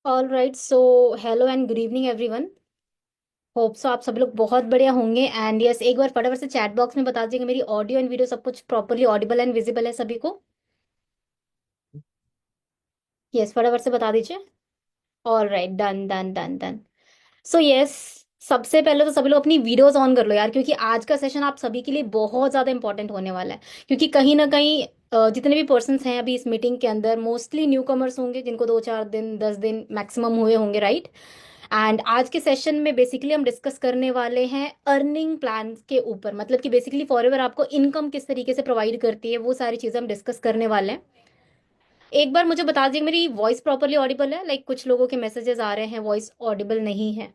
All right, so hello and good evening everyone. Hope so आप सब लोग बहुत बढ़िया होंगे। एंड यस, एक बार फटाफट से चैट बॉक्स में बता दीजिएगा मेरी ऑडियो एंड वीडियो सब कुछ प्रॉपरली ऑडिबल एंड विजिबल है सभी को। यस, फटाफट से बता दीजिए। All right, done done done done. So yes, सबसे पहले तो सभी लोग अपनी वीडियोस ऑन कर लो यार, क्योंकि आज का सेशन आप सभी के लिए बहुत ज़्यादा इंपॉर्टेंट होने वाला है। क्योंकि कहीं ना कहीं जितने भी पर्सन्स हैं अभी इस मीटिंग के अंदर मोस्टली न्यू कमर्स होंगे, जिनको 2-4 दिन 10 दिन मैक्सिमम हुए होंगे, राइट। एंड आज के सेशन में बेसिकली हम डिस्कस करने वाले हैं अर्निंग प्लान के ऊपर, मतलब कि बेसिकली फॉरएवर आपको इनकम किस तरीके से प्रोवाइड करती है, वो सारी चीज़ें हम डिस्कस करने वाले हैं। एक बार मुझे बता दीजिए मेरी वॉइस प्रॉपरली ऑडिबल है? लाइक कुछ लोगों के मैसेजेस आ रहे हैं वॉइस ऑडिबल नहीं है।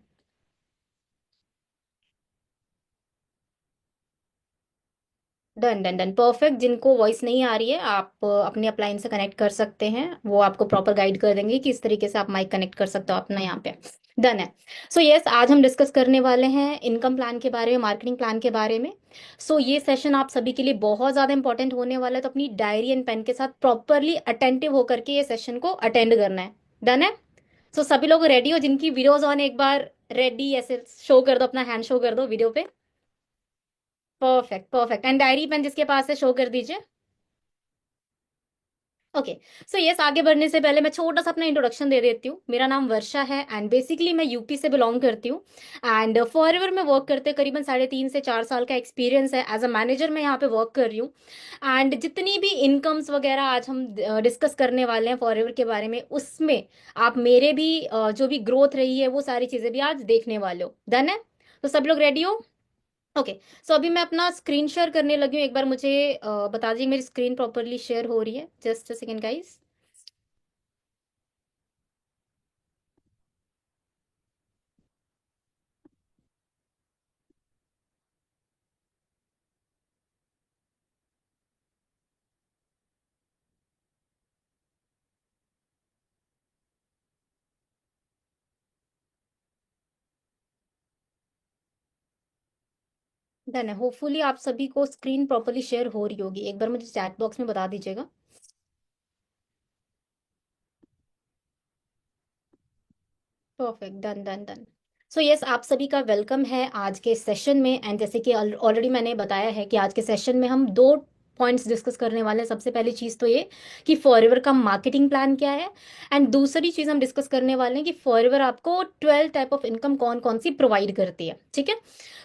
Done done done, perfect. जिनको वॉइस नहीं आ रही है आप अपने अपलाइन से कनेक्ट कर सकते हैं, वो आपको प्रॉपर गाइड कर देंगे कि इस तरीके से आप माइक कनेक्ट कर सकते हो अपना यहाँ पे। डन है। सो यस, आज हम डिस्कस करने वाले हैं इनकम प्लान के बारे में, मार्केटिंग प्लान के बारे में। सो ये सेशन आप सभी के लिए बहुत ज़्यादा इंपॉर्टेंट होने वाला है, तो अपनी डायरी एंड पेन के साथ प्रॉपरली अटेंटिव होकर के ये सेशन को अटेंड करना है। डन है। सो सभी लोग रेडी हो? जिनकी वीडियोज ऑन, एक बार रेडी ऐसे शो कर दो, अपना हैंड शो कर दो वीडियो पे। Perfect perfect. And diary pen जिसके पास है शो कर दीजिए। ओके। सो यस, आगे बढ़ने से पहले मैं छोटा सा अपना इंट्रोडक्शन दे देती हूँ। मेरा नाम वर्षा है एंड बेसिकली मैं यूपी से बिलोंग करती हूँ। एंड फॉरएवर में वर्क करते करीबन 3.5 से 4 साल का एक्सपीरियंस है। एज अ मैनेजर मैं यहाँ पे वर्क कर रही हूँ। एंड जितनी भी इनकम्स वगैरह आज हम डिस्कस करने वाले हैं फॉरएवर के बारे में, उसमें आप मेरे भी जो भी ग्रोथ रही है वो सारी चीज़ें भी आज देखने वाले हो। डन है? तो सब लोग रेडी हो? ओके। सो अभी मैं अपना स्क्रीन शेयर करने लगी हूँ। एक बार मुझे बता दीजिए मेरी स्क्रीन प्रॉपरली शेयर हो रही है? Just a second guys. Done है। होपफुली आप सभी को स्क्रीन प्रॉपरली शेयर हो रही होगी। एक बार मुझे चैट बॉक्स में बता दीजिएगा। Perfect, done done done. So yes, आप सभी का वेलकम है आज के सेशन में। एंड जैसे कि ऑलरेडी मैंने बताया है कि आज के सेशन में हम दो पॉइंट्स डिस्कस करने वाले हैं। सबसे पहली चीज़ तो ये कि फॉरएवर का मार्केटिंग प्लान क्या है। एंड दूसरी चीज़ हम डिस्कस करने वाले हैं कि फॉरएवर आपको 12 टाइप ऑफ इनकम कौन कौन सी प्रोवाइड करती है। ठीक है।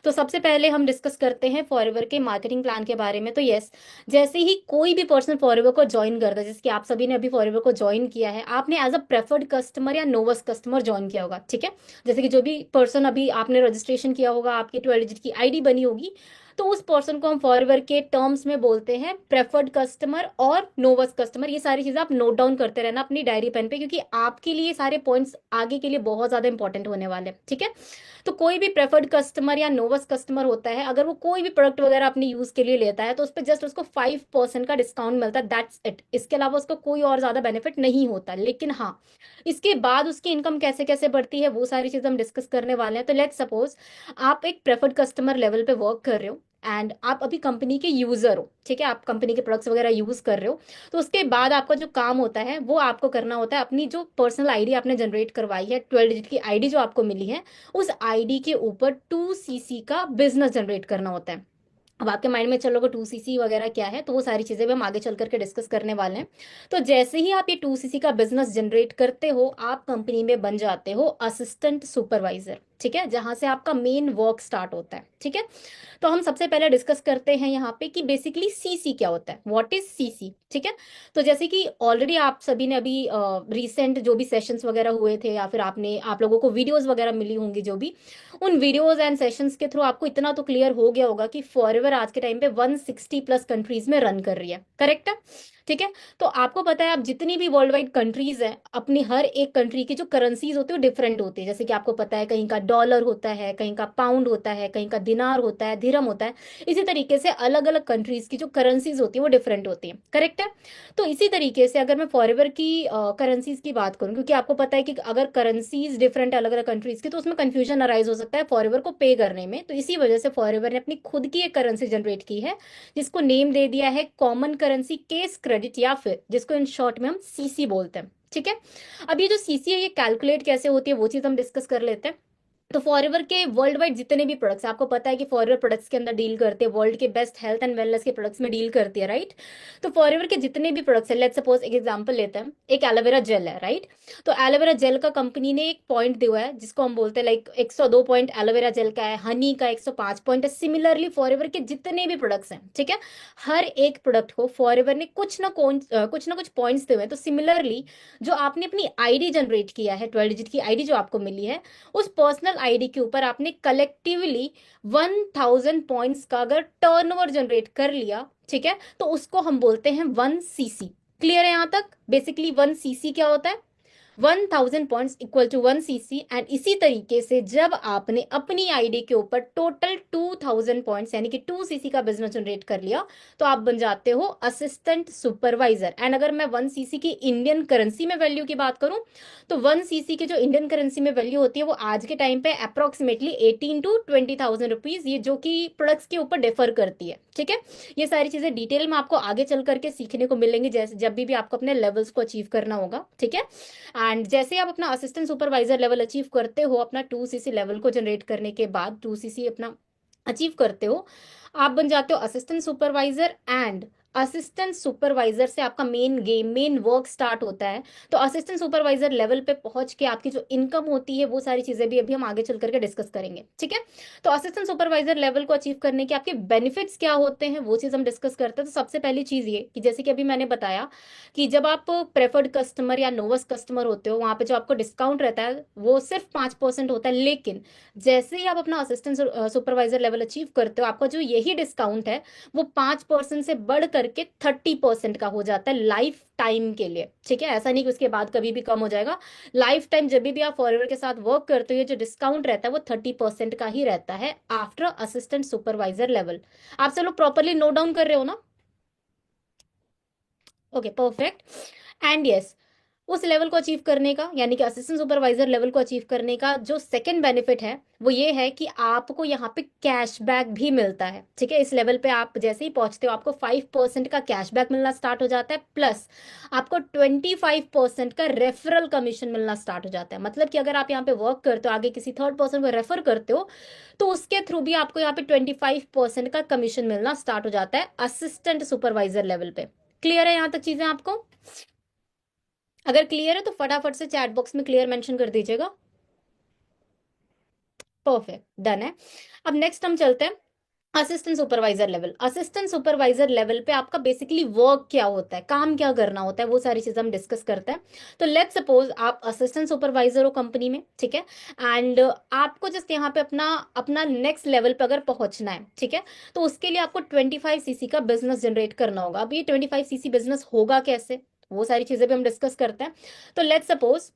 तो सबसे पहले हम डिस्कस करते हैं फॉरएवर के मार्केटिंग प्लान के बारे में। तो यस, जैसे ही कोई भी पर्सन फॉरएवर को ज्वाइन करता है, जैसे कि आप सभी ने अभी फॉरएवर को ज्वाइन किया है, आपने एज अ प्रेफर्ड कस्टमर या नोवस कस्टमर ज्वाइन किया होगा। ठीक है। जैसे कि जो भी पर्सन अभी आपने रजिस्ट्रेशन किया होगा, आपकी 12 डिजिट की आईडी बनी होगी, तो उस पर्सन को हम फॉरएवर के टर्म्स में बोलते हैं प्रेफर्ड कस्टमर और नोवस कस्टमर। ये सारी चीजें आप नोट डाउन करते रहना अपनी डायरी पेन पे, क्योंकि आपके लिए ये सारे पॉइंट्स आगे के लिए बहुत ज्यादा इंपॉर्टेंट होने वाले हैं। ठीक है। तो कोई भी प्रेफर्ड कस्टमर या नोवस कस्टमर होता है, अगर वो कोई भी प्रोडक्ट वगैरह अपने यूज के लिए लेता है, तो उस पर जस्ट उसको 5% का डिस्काउंट मिलता है। That's it. इसके अलावा उसको कोई और ज्यादा बेनिफिट नहीं होता। लेकिन हाँ, इसके बाद उसकी इनकम कैसे कैसे बढ़ती है वो सारी चीज हम डिस्कस करने वाले हैं। तो लेट्स सपोज आप एक प्रेफर्ड कस्टमर लेवल पे वर्क कर रहे हो एंड आप अभी कंपनी के यूजर हो। ठीक है। आप कंपनी के प्रोडक्ट्स वगैरह यूज कर रहे हो। तो उसके बाद आपका जो काम होता है वो आपको करना होता है, अपनी जो पर्सनल आईडी आपने जनरेट करवाई है, 12 डिजिट की आईडी जो आपको मिली है, उस आईडी के ऊपर 2cc का बिजनेस जनरेट करना होता है। अब आपके माइंड में चलोगे 2cc वगैरह क्या है, तो वो सारी चीजें भी हम आगे चल करके डिस्कस करने वाले हैं। तो जैसे ही आप ये 2cc का बिजनेस जनरेट करते हो, आप कंपनी में बन जाते हो असिस्टेंट सुपरवाइजर। ठीक है। जहां से आपका मेन वर्क स्टार्ट होता है। ठीक है। तो हम सबसे पहले डिस्कस करते हैं यहाँ पे कि बेसिकली सीसी क्या होता है, व्हाट इज सीसी। ठीक है। तो जैसे कि ऑलरेडी आप सभी ने अभी रिसेंट जो भी सेशंस वगैरह हुए थे, या फिर आप लोगों को वीडियोस वगैरह मिली होंगी, जो भी उन वीडियोस एंड सेशंस के थ्रू आपको इतना तो क्लियर हो गया होगा कि फॉरएवर आज के टाइम पे 160+ कंट्रीज में रन कर रही है। करेक्ट है? ठीक है। तो आपको पता है आप जितनी भी वर्ल्ड वाइड कंट्रीज हैं, अपनी हर एक कंट्री की जो करेंसीज होती है वो डिफरेंट होती है। जैसे कि आपको पता है कहीं का डॉलर होता है, कहीं का पाउंड होता है, कहीं का दिनार होता है, दिरहम होता है। इसी तरीके से अलग अलग कंट्रीज की जो करेंसीज होती है वो डिफरेंट होती है। करेक्ट है? तो इसी तरीके से अगर मैं फॉरएवर की करेंसीज की बात करूं, क्योंकि आपको पता है कि अगर करेंसीज डिफरेंट अलग अलग कंट्रीज की, तो उसमें कंफ्यूजन अराइज हो सकता है फॉरएवर को पे करने में। तो इसी वजह से फॉरएवर ने अपनी खुद की एक करेंसी जनरेट की है, जिसको नेम दे दिया है कॉमन करेंसी केस क्रेडिट, या फिर जिसको इन शॉर्ट में हम सीसी बोलते हैं। ठीक है। अब ये जो सीसी है ये कैलकुलेट कैसे होती है वो चीज हम डिस्कस कर लेते हैं। तो फॉरएवर के वर्ल्ड वाइड जितने भी प्रोडक्ट्स, आपको पता है कि फॉरएवर प्रोडक्ट्स के अंदर डील करते हैं, वर्ल्ड के बेस्ट हेल्थ एंड वेलनेस के प्रोडक्ट्स में डील करती है, राइट। तो फॉरएवर के जितने भी प्रोडक्ट्स है, लेट्स सपोज एक एग्जांपल लेते हैं, एक एलोवेरा जेल है, राइट। तो एलोवेरा जेल का कंपनी ने एक पॉइंट दिया हुआ है जिसको हम बोलते हैं लाइक 102 पॉइंट एलोवेरा जेल का है, हनी का 105 पॉइंट है। सिमिलरली फॉरएवर के जितने भी प्रोडक्ट्स हैं, ठीक है, हर एक प्रोडक्ट को फॉरएवर ने कुछ ना कुछ पॉइंट्स दिए हुए हैं। तो सिमिलरली जो आपने अपनी आईडी जनरेट किया है, 12 डिजिट की आईडी जो आपको मिली है, उस पर्सनल आईडी के ऊपर आपने कलेक्टिवली 1000 पॉइंट्स का अगर टर्नओवर जनरेट कर लिया, ठीक है, तो उसको हम बोलते हैं 1 सीसी। क्लियर है यहां तक? बेसिकली 1 सीसी क्या होता है? 1000 points equal to 1 CC. And इसी तरीके से जब आपने अपनी आईडी के ऊपर टोटल 2000 पॉइंट्स यानी कि 2 सीसी का बिजनेस जनरेट कर लिया, तो आप बन जाते हो असिस्टेंट सुपरवाइजर। एंड अगर मैं 1 सीसी की इंडियन करेंसी में वैल्यू की बात करूं, तो 1 सीसी की जो इंडियन करेंसी में वैल्यू होती है वो आज के टाइम पे अप्रोक्सीमेटली 18 to 20,000 रुपीज, ये जो कि प्रोडक्ट्स के ऊपर डिफर करती है, ठीक है। ये सारी चीजें डिटेल में आपको आगे चल करके सीखने को मिलेंगी, जैसे जब भी आपको अपने लेवल्स को अचीव करना होगा, ठीक है। एंड जैसे आप अपना असिस्टेंट सुपरवाइजर लेवल अचीव करते हो, अपना 2 सीसी लेवल को जनरेट करने के बाद 2 सीसी अपना अचीव करते हो, आप बन जाते हो assistant supervisor. And assistant supervisor से आपका मेन वर्क स्टार्ट होता है। तो असिस्टेंट सुपरवाइजर लेवल पे पहुंच के आपकी जो इनकम होती है वो सारी चीजें भी अभी हम आगे चल करके डिस्कस करेंगे, ठीक है। तो असिस्टेंट सुपरवाइजर लेवल को अचीव करने के आपके बेनिफिट्स क्या होते हैं वो चीज हम डिस्कस करते हैं। तो सबसे पहली चीज ये कि जैसे कि अभी मैंने बताया कि जब आप प्रेफर्ड कस्टमर या नोवस कस्टमर होते हो, वहां पे जो आपको डिस्काउंट रहता है वो सिर्फ 5% होता है। लेकिन जैसे ही आप अपना असिस्टेंट सुपरवाइजर लेवल अचीव करते हो, आपका जो यही डिस्काउंट है वो 5% से बढ़ करके 30% का हो जाता है लाइफ टाइम के लिए, ठीक है। ऐसा नहीं कि उसके बाद कभी भी कम हो जाएगा। लाइफ टाइम जब भी आप फॉरएवर के साथ वर्क करते हो, ये जो डिस्काउंट रहता है वो 30% का ही रहता है आफ्टर असिस्टेंट सुपरवाइजर लेवल। आप सब लोग प्रॉपरली नोट डाउन कर रहे हो ना? Okay, perfect. एंड यस, उस लेवल को अचीव करने का यानी कि असिस्टेंट सुपरवाइजर लेवल को अचीव करने का जो सेकंड बेनिफिट है वो ये है कि आपको यहाँ पे कैशबैक भी मिलता है, ठीक है। इस लेवल पे आप जैसे ही पहुंचते हो आपको 5% का कैशबैक मिलना स्टार्ट हो जाता है, प्लस आपको 25% का रेफरल कमीशन मिलना स्टार्ट हो जाता है। मतलब कि अगर आप यहाँ पे वर्क करते हो, आगे किसी थर्ड पर्सन को रेफर करते हो, तो उसके थ्रू भी आपको यहाँ पे 25% का कमीशन मिलना स्टार्ट हो जाता है असिस्टेंट सुपरवाइजर लेवल पे। क्लियर है यहाँ तक चीजें आपको? अगर क्लियर है तो फटाफट से चैट बॉक्स में क्लियर मेंशन कर दीजिएगा। परफेक्ट, डन है। अब नेक्स्ट हम चलते हैं assistant supervisor level. Assistant supervisor level पे आपका बेसिकली वर्क क्या होता है, काम क्या करना होता है, वो सारी चीजें हम डिस्कस करते हैं। तो लेट्स सपोज आप असिस्टेंट सुपरवाइजर हो कंपनी में, ठीक है। एंड आपको जस्ट यहाँ पे अपना अपना नेक्स्ट लेवल पे अगर पहुंचना है, ठीक है, तो उसके लिए आपको 25 सीसी का बिजनेस जनरेट करना होगा। अब ये 25 सीसी बिजनेस होगा कैसे, वो सारी चीजें भी हम डिस्कस करते हैं। तो लेट्स सपोज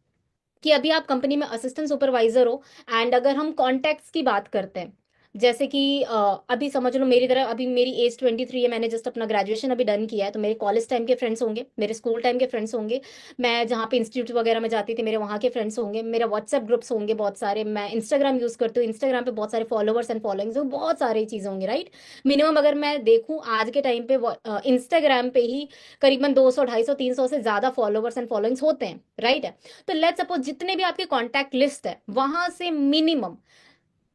कि अभी आप कंपनी में असिस्टेंट सुपरवाइजर हो। एंड अगर हम कॉन्टैक्ट्स की बात करते हैं, जैसे कि अभी समझ लो मेरी तरह, अभी मेरी एज 23 है, मैंने जस्ट अपना ग्रेजुएशन अभी डन किया है। तो मेरे कॉलेज टाइम के फ्रेंड्स होंगे, मेरे स्कूल टाइम के फ्रेंड्स होंगे, मैं जहाँ पे इंस्टीट्यूट वगैरह में जाती थी मेरे वहाँ के फ्रेंड्स होंगे, मेरा व्हाट्सएप ग्रुप्स होंगे बहुत सारे, मैं इंस्टाग्राम यूज़ करती हूँ, इंस्टाग्राम पे बहुत सारे फॉलोवर्स एंड फॉलोइंग्स हो, बहुत सारी चीज़ें होंगी, राइट। मिनिमम अगर मैं देखूँ आज के टाइम पे इंस्टाग्राम पे ही करीबन 200 250 300 से ज़्यादा फॉलोवर्स एंड फॉलोइंग्स होते हैं, राइट है। तो लेट्स सपोज जितने भी आपके कॉन्टैक्ट लिस्ट है वहां से मिनिमम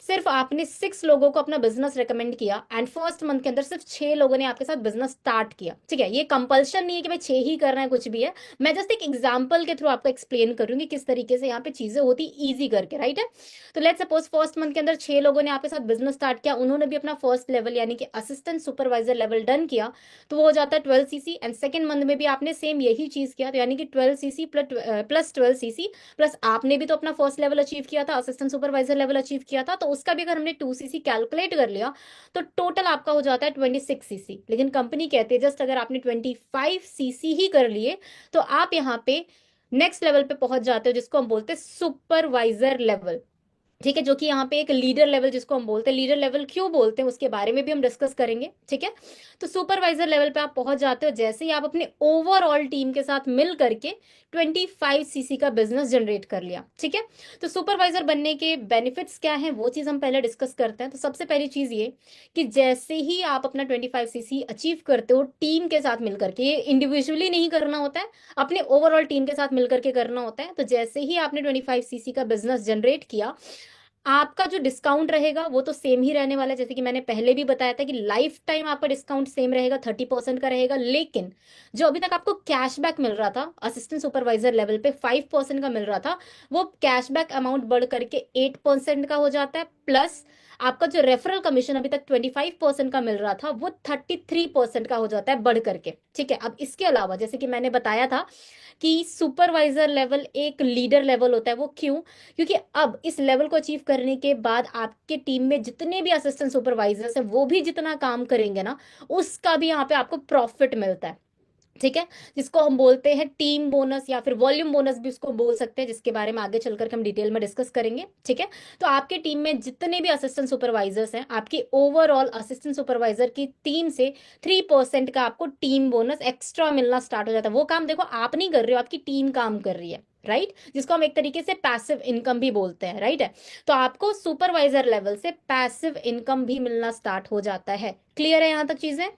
सिर्फ आपने 6 लोगों को अपना बिजनेस रेकमेंड किया एंड फर्स्ट मंथ के अंदर सिर्फ 6 लोगों ने आपके साथ बिजनेस स्टार्ट किया, ठीक है। ये कंपल्शन नहीं है कि भाई 6 ही करना है, कुछ भी है। मैं जस्ट एक एग्जांपल के थ्रू आपको एक्सप्लेन करूंगी किस तरीके से यहाँ पे चीजें होती इजी करके, राइट है। तो लेट्स सपोज फर्स्ट मंथ के अंदर 6 लोगों ने आपके साथ बिजनेस स्टार्ट किया, उन्होंने भी अपना फर्स्ट लेवल यानी कि असिस्टेंट सुपरवाइजर लेवल डन किया, तो वो हो जाता है 12 सीसी। एंड सेकेंड मंथ में भी आपने सेम यही चीज किया, तो यानी कि 12 सीसी प्लस 12 सीसी प्लस आपने भी तो अपना फर्स्ट लेवल अचीव किया था, असिस्टेंट सुपरवाइजर लेवल अचीव किया था, तो उसका भी अगर हमने 2 सीसी कैलकुलेट कर लिया तो टोटल आपका हो जाता है 26 सीसी। लेकिन कंपनी कहती है जस्ट अगर आपने 25 सीसी ही कर लिए तो आप यहाँ पे नेक्स्ट लेवल पे पहुंच जाते हो, जिसको हम बोलते हैं सुपरवाइजर लेवल। ठीक है, जो कि यहाँ पे एक लीडर लेवल जिसको हम बोलते हैं, लीडर लेवल क्यों बोलते हैं उसके बारे में भी हम डिस्कस करेंगे। ठीक है, तो सुपरवाइजर लेवल पे आप पहुंच जाते हो जैसे ही आप अपने ओवरऑल टीम के साथ मिल करके 25 सीसी का बिजनेस जनरेट कर लिया। ठीक है, तो सुपरवाइजर बनने के बेनिफिट्स क्या हैं वो चीज हम पहले डिस्कस करते हैं। तो सबसे पहली चीज ये कि जैसे ही आप अपना 25 सीसी अचीव करते हो टीम के साथ मिलकर के, ये इंडिविजुअली नहीं करना होता है, अपने ओवरऑल टीम के साथ मिलकर के करना होता है। तो जैसे ही आपने 25 सीसी का बिजनेस जनरेट किया, आपका जो डिस्काउंट रहेगा वो तो सेम ही रहने वाला है, जैसे कि मैंने पहले भी बताया था कि लाइफ टाइम आपका डिस्काउंट सेम रहेगा, 30% का रहेगा। लेकिन जो अभी तक आपको कैशबैक मिल रहा था असिस्टेंट सुपरवाइजर लेवल पे 5% का मिल रहा था, वो कैशबैक अमाउंट बढ़ करके 8% का हो जाता है। प्लस आपका जो रेफरल कमीशन अभी तक 25% का मिल रहा था वो 33% का हो जाता है बढ़ करके। ठीक है, अब इसके अलावा जैसे कि मैंने बताया था कि सुपरवाइजर लेवल एक लीडर लेवल होता है। वो क्यों? क्योंकि अब इस लेवल को अचीव करने के बाद आपके टीम में जितने भी असिस्टेंट सुपरवाइजर्स हैं वो भी जितना काम करेंगे ना, उसका भी यहाँ पे आपको प्रॉफिट मिलता है। ठीक है, जिसको हम बोलते हैं टीम बोनस या फिर वॉल्यूम बोनस भी उसको बोल सकते हैं, जिसके बारे में आगे चलकर हम डिटेल में डिस्कस करेंगे। ठीक है, तो आपके टीम में जितने भी असिस्टेंट सुपरवाइजर्स हैं, आपकी ओवरऑल असिस्टेंट सुपरवाइजर की टीम से 3% का आपको टीम बोनस एक्स्ट्रा मिलना स्टार्ट हो जाता है। वो काम देखो आप नहीं कर रहे हो, आपकी टीम काम कर रही है, राइट, जिसको हम एक तरीके से पैसिव इनकम भी बोलते हैं, राइट है। तो आपको सुपरवाइजर लेवल से पैसिव इनकम भी मिलना स्टार्ट हो जाता है। क्लियर है यहां तक चीजें?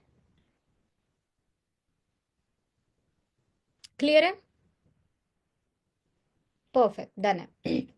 क्लियर है? परफेक्ट, डन है।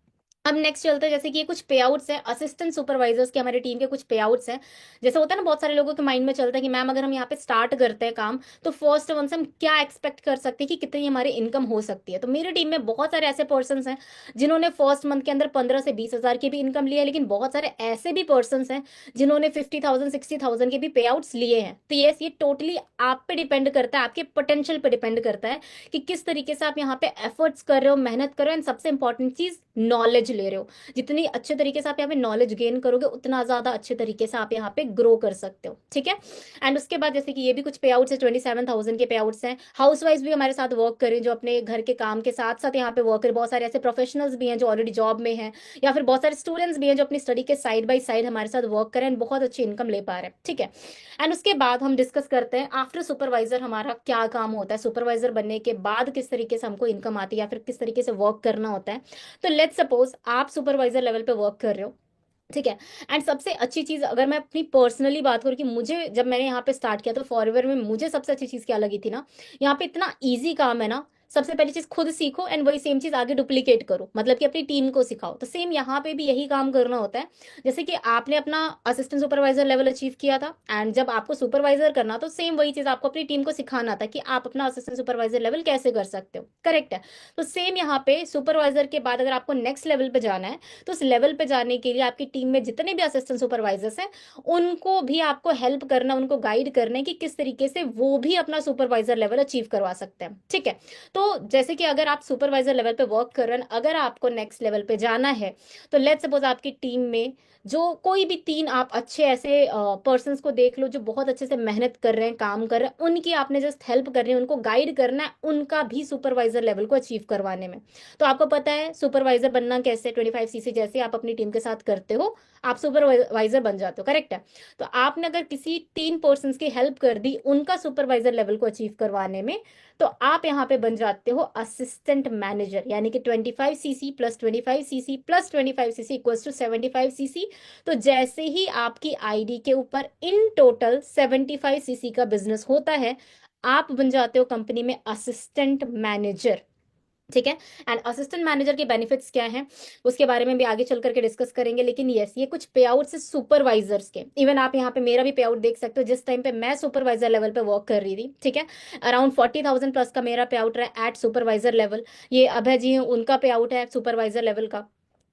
अब नेक्स्ट चलते हैं, जैसे कि ये कुछ पे आउट्स हैं असिस्टेंट सुपरवाइजर्स के, हमारी टीम के कुछ पे आउट्स हैं। जैसे होता है ना, बहुत सारे लोगों के माइंड में चलता है कि मैम अगर हम यहाँ पे स्टार्ट करते हैं काम तो फर्स्ट वन से हम क्या एक्सपेक्ट कर सकते हैं कि कितनी हमारी इनकम हो सकती है। तो मेरी टीम में बहुत सारे ऐसे पर्सन हैं जिन्होंने फर्स्ट मंथ के अंदर 15 से 20 हज़ार की भी इनकम लिया है, लेकिन बहुत सारे ऐसे भी पर्सन हैं जिन्होंने 50,000 60,000 के भी पे आउट्स लिए हैं। तो ये टोटली आप पे डिपेंड करता है, आपके पोटेंशियल पे डिपेंड करता है कि किस तरीके से आप यहाँ पे एफर्ट्स कर रहे हो, मेहनत कर रहे हो, एंड सबसे इंपॉर्टेंट चीज नॉलेज ले रहे हो। जितनी अच्छे तरीके से आप यहाँ पे नॉलेज गेन करोगे उतना ज्यादा अच्छे तरीके से आप यहाँ पे ग्रो कर सकते हो। ठीक है, एंड उसके बाद जैसे कि ये भी कुछ पे आउट्स है, 27,000 के पे आउट्स हैं। हाउस वाइफ भी हमारे साथ वर्क करें जो अपने घर के काम के साथ साथ यहाँ पे वर्क करें। बहुत सारे ऐसे प्रोफेशनल्स भी हैं जो ऑलरेडी जॉब में हैं, या फिर बहुत सारे स्टूडेंट्स भी हैं जो अपनी स्टडी के साइड बाई साइड हमारे साथ वर्क करें and बहुत अच्छी इनकम ले पा रहे हैं। ठीक है, एंड उसके बाद हम डिस्कस करते हैं आफ्टर सुपरवाइजर हमारा क्या काम होता है, सुपरवाइजर बनने के बाद किस तरीके से हमको इनकम आती है या फिर किस तरीके से वर्क करना होता है। तो लेट्स सपोज आप सुपरवाइजर लेवल पे वर्क कर रहे हो। ठीक है, एंड सबसे अच्छी चीज अगर मैं अपनी पर्सनली बात करूँ कि मुझे जब मैंने यहाँ पे स्टार्ट किया तो फॉरएवर में मुझे सबसे अच्छी चीज क्या लगी थी ना, यहाँ पे इतना इजी काम है ना। सबसे पहली चीज खुद सीखो एंड वही सेम चीज आगे डुप्लीकेट करो, मतलब कि अपनी टीम को सिखाओ। तो सेम यहाँ पे भी यही काम करना होता है। जैसे कि आपने अपना असिस्टेंट सुपरवाइजर लेवल अचीव किया था एंड जब आपको सुपरवाइजर करना तो सेम वही चीज आपको अपनी टीम को सिखाना था कि आप अपना असिस्टेंट सुपरवाइजर लेवल कैसे कर सकते हो। करेक्ट है? तो सेम यहाँ पे सुपरवाइजर के बाद अगर आपको नेक्स्ट लेवल पे जाना है तो उस लेवल पे जाने के लिए आपकी टीम में जितने भी असिस्टेंट सुपरवाइजर्स हैं उनको भी आपको हेल्प करना, उनको गाइड करना है कि किस तरीके से वो भी अपना सुपरवाइजर लेवल अचीव करवा सकते हैं। ठीक है, तो जैसे कि अगर आप सुपरवाइजर लेवल पे वर्क कर रहे हैं, अगर आपको नेक्स्ट लेवल पे जाना है तो लेट्स सपोज आपकी टीम में जो कोई भी 3 आप अच्छे ऐसे पर्सन्स को देख लो जो बहुत अच्छे से मेहनत कर रहे हैं, काम कर रहे हैं, उनकी आपने जस्ट हेल्प करनी है, उनको गाइड करना है उनका भी सुपरवाइजर लेवल को अचीव करवाने में। तो आपको पता है सुपरवाइजर बनना कैसे, 25 सीसी जैसे आप अपनी टीम के साथ करते हो आप सुपरवाइजर बन जाते हो। करेक्ट है? तो आपने अगर किसी 3 पर्सन की हेल्प कर दी उनका सुपरवाइजर लेवल को अचीव करवाने में, तो आप यहाँ पे बन जाते हो असिस्टेंट मैनेजर, यानी कि 25 CC plus 25 CC plus 25 CC equals to 75 CC. तो जैसे ही आपकी आईडी के ऊपर इन टोटल 75 सीसी का बिजनेस होता है, आप बन जाते हो कंपनी में असिस्टेंट मैनेजर। ठीक है, एंड असिस्टेंट मैनेजर के बेनिफिट्स क्या हैं उसके बारे में भी आगे चल करके डिस्कस करेंगे। लेकिन यस, ये कुछ पे आउट्स है सुपरवाइजर्स के। इवन आप यहाँ पे मेरा भी पे आउट देख सकते हो, जिस टाइम पे मैं सुपरवाइजर लेवल पे वर्क कर रही थी। ठीक है, अराउंड 40,000 प्लस का मेरा पे आउट रहा एट सुपरवाइजर लेवल। ये अभय जी हैं उनका पे आउट है सुपरवाइजर लेवल का,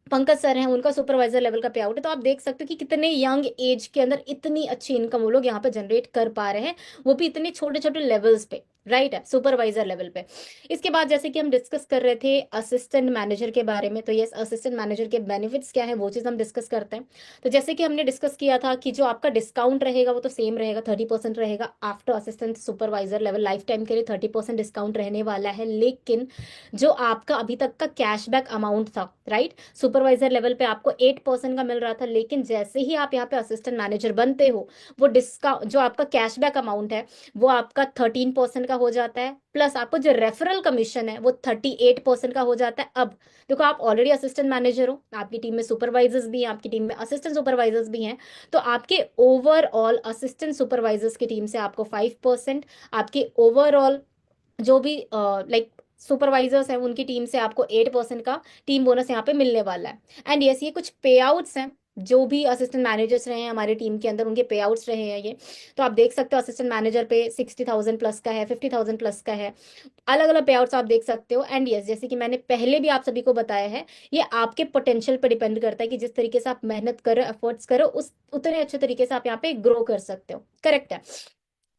पंकज सर हैं उनका सुपरवाइजर लेवल का पे आउट है। तो आप देख सकते हो कि कितने यंग एज के अंदर इतनी अच्छी इनकम वो लोग यहाँ पे जनरेट कर पा रहे हैं, वो भी इतने छोटे छोटे लेवल्स पे। राइट है, सुपरवाइजर लेवल पे। इसके बाद जैसे कि हम डिस्कस कर रहे थे असिस्टेंट मैनेजर के बारे में, तो यस असिस्टेंट मैनेजर के बेनिफिट्स क्या है वो चीज़ हम डिस्कस करते हैं। तो जैसे कि हमने डिस्कस किया था कि जो आपका डिस्काउंट रहेगा वो तो सेम रहेगा, 30% रहेगा after assistant supervisor level, life time के लिए 30% डिस्काउंट रहने वाला है। लेकिन जो आपका अभी तक का कैशबैक अमाउंट था, राइट, सुपरवाइजर लेवल पे आपको 8% का मिल रहा था, लेकिन जैसे ही आप यहाँ पे असिस्टेंट मैनेजर बनते हो, वो डिस्काउंट जो आपका कैशबैक अमाउंट है वो आपका 13% का हो जाता है, प्लस आपको जो रेफरल कमीशन है वो 38% का हो जाता है। अब देखो, आप ऑलरेडी असिस्टेंट मैनेजर हो, आपकी टीम में सुपरवाइजर्स भी हैं, आपकी टीम में असिस्टेंट सुपरवाइजर्स भी हैं, तो आपके ओवरऑल असिस्टेंट सुपरवाइजर्स की टीम से आपको 5%, आपके ओवरऑल जो भी लाइक सुपरवाइजर्स हैं उनकी टीम से आपको 8% का टीम बोनस यहाँ पे मिलने वाला है। एंड यस, ये कुछ पे आउट्स हैं, जो भी असिस्टेंट मैनेजर्स रहे हैं हमारी टीम के अंदर उनके पे आउट्स रहे हैं ये। तो आप देख सकते हो असिस्टेंट मैनेजर पे 60,000 प्लस का है, 50,000 प्लस का है, अलग अलग पे आउट्स आप देख सकते हो। एंड यस, जैसे कि मैंने पहले भी आप सभी को बताया है, ये आपके पोटेंशियल पर डिपेंड करता है कि जिस तरीके से आप मेहनत करो, एफर्ट्स करो, उस उतने अच्छे तरीके से आप यहाँ पे ग्रो कर सकते हो। करेक्ट है।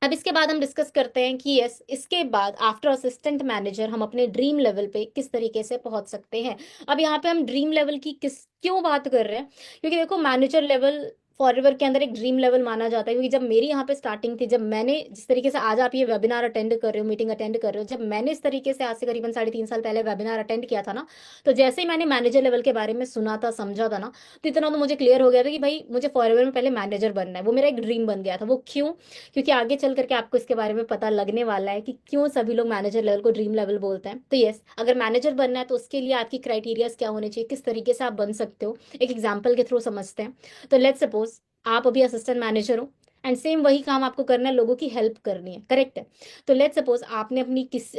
अब इसके बाद हम डिस्कस करते हैं कि यस, इसके बाद आफ्टर असिस्टेंट मैनेजर हम अपने ड्रीम लेवल पे किस तरीके से पहुंच सकते हैं। अब यहाँ पे हम ड्रीम लेवल की किस क्यों बात कर रहे हैं, क्योंकि देखो मैनेजर लेवल फॉरएवर के अंदर एक ड्रीम लेवल माना जाता है, क्योंकि जब मेरी यहाँ पे स्टार्टिंग थी, जब मैंने जिस तरीके से आज आप ये वेबिनार अटेंड कर रहे हो, मीटिंग अटेंड कर रहे हो, जब मैंने इस तरीके से आज से करीबन 3.5 साल पहले वेबिनार अटेंड किया था ना, तो जैसे ही मैंने मैनेजर लेवल के बारे में सुना था, समझा था ना, तो इतना तो मुझे क्लियर हो गया था कि भाई मुझे फॉरएवर में पहले मैनेजर बनना है, वो मेरा एक ड्रीम बन गया था। वो क्यों? क्योंकि आगे चल करके आपको इसके बारे में पता लगने वाला है कि क्यों सभी लोग मैनेजर लेवल को ड्रीम लेवल बोलते हैं। तो यस, अगर मैनेजर बनना है तो उसके लिए आपकी क्राइटेरियाज क्या होने चाहिए, किस तरीके से आप बन सकते हो, एक एग्जाम्पल के थ्रू समझते हैं। तो लेट्स सपोज आप अभी असिस्टेंट मैनेजर हो, एंड सेम वही काम आपको करना है, लोगों की हेल्प करनी है, करेक्ट है। तो लेट्स सपोज आपने अपनी किस